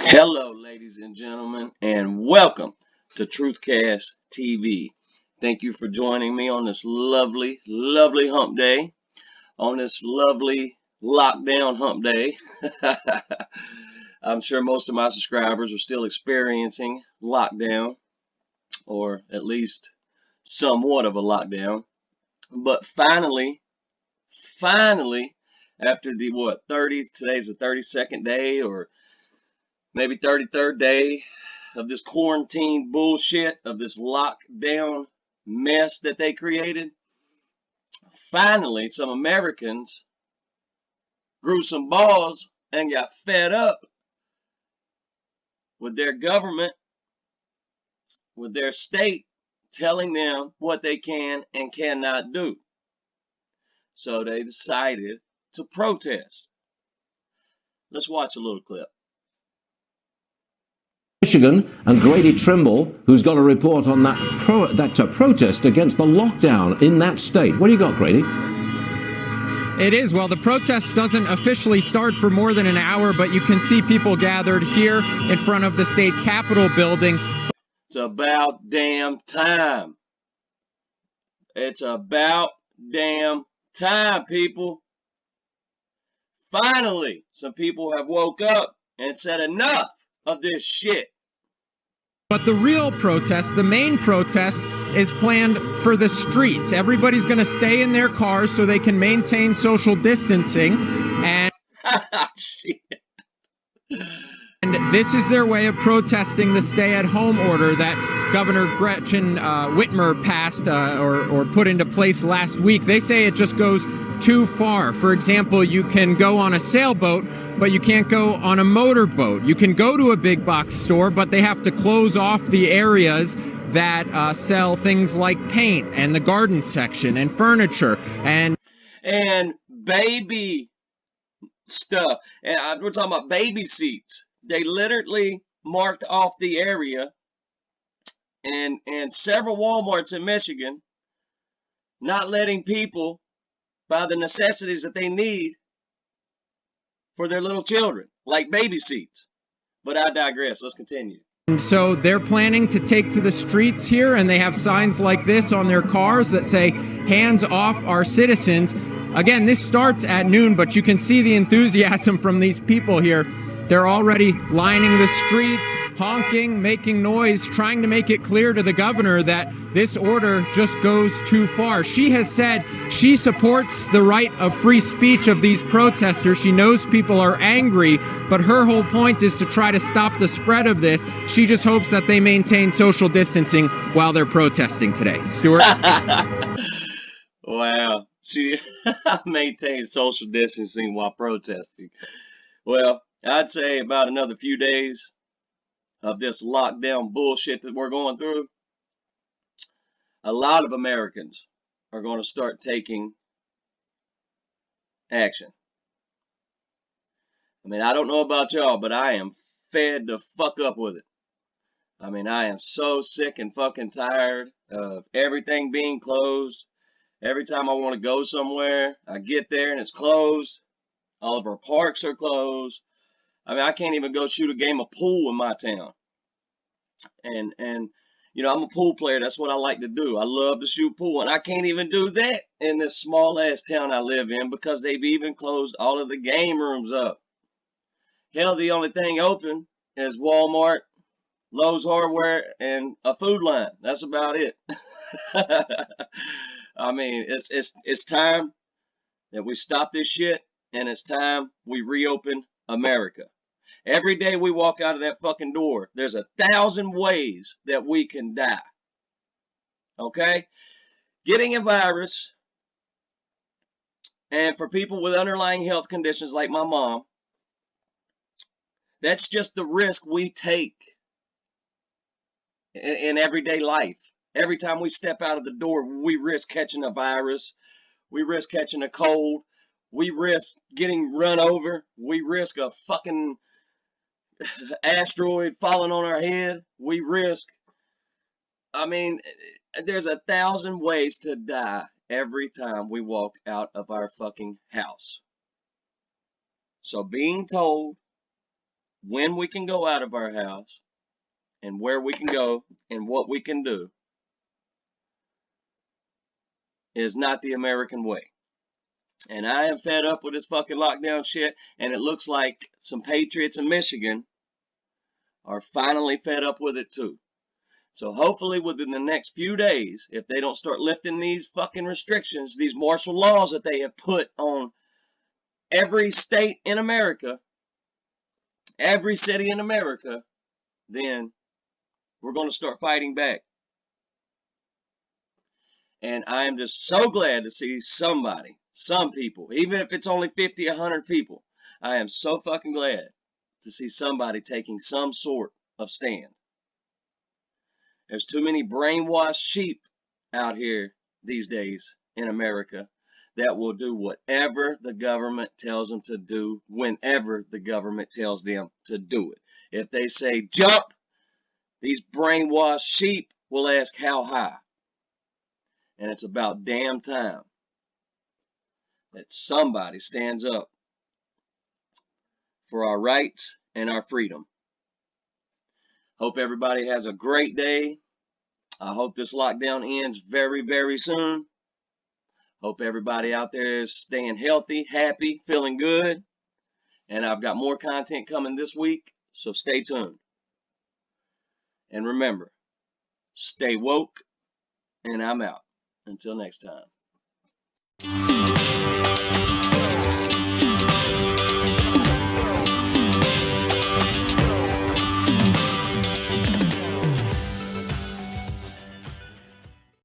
Hello, ladies and gentlemen, and welcome to Truthcast TV. Thank you for joining me on this lovely, lovely hump day, on this lovely lockdown hump day. I'm sure most of my subscribers are still experiencing lockdown, or at least somewhat of a lockdown. But finally, after the 30s, today's the 32nd day, or maybe 33rd day of this quarantine bullshit, of this lockdown mess that they created, finally some Americans grew some balls and got fed up with their government, with their state telling them what they can and cannot do. So they decided to protest. Let's watch a little clip. Michigan, and Grady Trimble, who's got a report on that protest against the lockdown in that state. What do you got, Grady? It is. Well, the protest doesn't officially start for more than an hour, but you can see people gathered here in front of the state capitol building. It's about damn time. It's about damn time, people. Finally, some people have woke up and said enough of this shit. But the real protest, the main protest, is planned for the streets. Everybody's going to stay in their cars so they can maintain social distancing. And shit. And this is their way of protesting the stay-at-home order that Governor Gretchen Whitmer passed or put into place last week. They say it just goes too far. For example, you can go on a sailboat, but you can't go on a motorboat. You can go to a big box store, but they have to close off the areas that sell things like paint and the garden section and furniture and baby stuff. And we're talking about baby seats. They literally marked off the area, and several Walmarts in Michigan not letting people buy the necessities that they need for their little children, like baby seats. But I digress. Let's continue. And so they're planning to take to the streets here, and they have signs like this on their cars that say, "Hands off our citizens." Again, this starts at noon, but you can see the enthusiasm from these people here. They're already lining the streets, honking, making noise, trying to make it clear to the governor that this order just goes too far. She has said she supports the right of free speech of these protesters. She knows people are angry, but her whole point is to try to stop the spread of this. She just hopes that they maintain social distancing while they're protesting today. Stuart? Wow. She maintains social distancing while protesting. Well, I'd say about another few days of this lockdown bullshit that we're going through, a lot of Americans are going to start taking action. I mean, I don't know about y'all, but I am fed the fuck up with it. I mean, I am so sick and fucking tired of everything being closed. Every time I want to go somewhere, I get there and it's closed. All of our parks are closed. I mean, I can't even go shoot a game of pool in my town. And you know, I'm a pool player. That's what I like to do. I love to shoot pool. And I can't even do that in this small-ass town I live in because they've even closed all of the game rooms up. Hell, the only thing open is Walmart, Lowe's Hardware, and a Food Line. That's about it. I mean, it's time that we stop this shit, and it's time we reopen America. Every day we walk out of that fucking door, there's 1,000 ways that we can die. Okay? Getting a virus, and for people with underlying health conditions like my mom, that's just the risk we take in everyday life. Every time we step out of the door, we risk catching a virus. We risk catching a cold. We risk getting run over. We risk a fucking asteroid falling on our head. We risk, I mean, there's 1,000 ways to die every time we walk out of our fucking house. So being told when we can go out of our house and where we can go and what we can do is not the American way. And I am fed up with this fucking lockdown shit, and it looks like some patriots in Michigan are finally fed up with it too. So hopefully within the next few days, if they don't start lifting these fucking restrictions, these martial laws that they have put on every state in America, every city in America, then we're going to start fighting back. And I am just so glad to see somebody, some people, even if it's only 50, 100 people, I am so fucking glad to see somebody taking some sort of stand. There's too many brainwashed sheep out here these days in America that will do whatever the government tells them to do whenever the government tells them to do it. If they say jump, these brainwashed sheep will ask how high. And it's about damn time that somebody stands up for our rights and our freedom. Hope everybody has a great day. I hope this lockdown ends very, very soon. Hope everybody out there is staying healthy, happy, feeling good. And I've got more content coming this week, so stay tuned. And remember, stay woke, and I'm out. Until next time.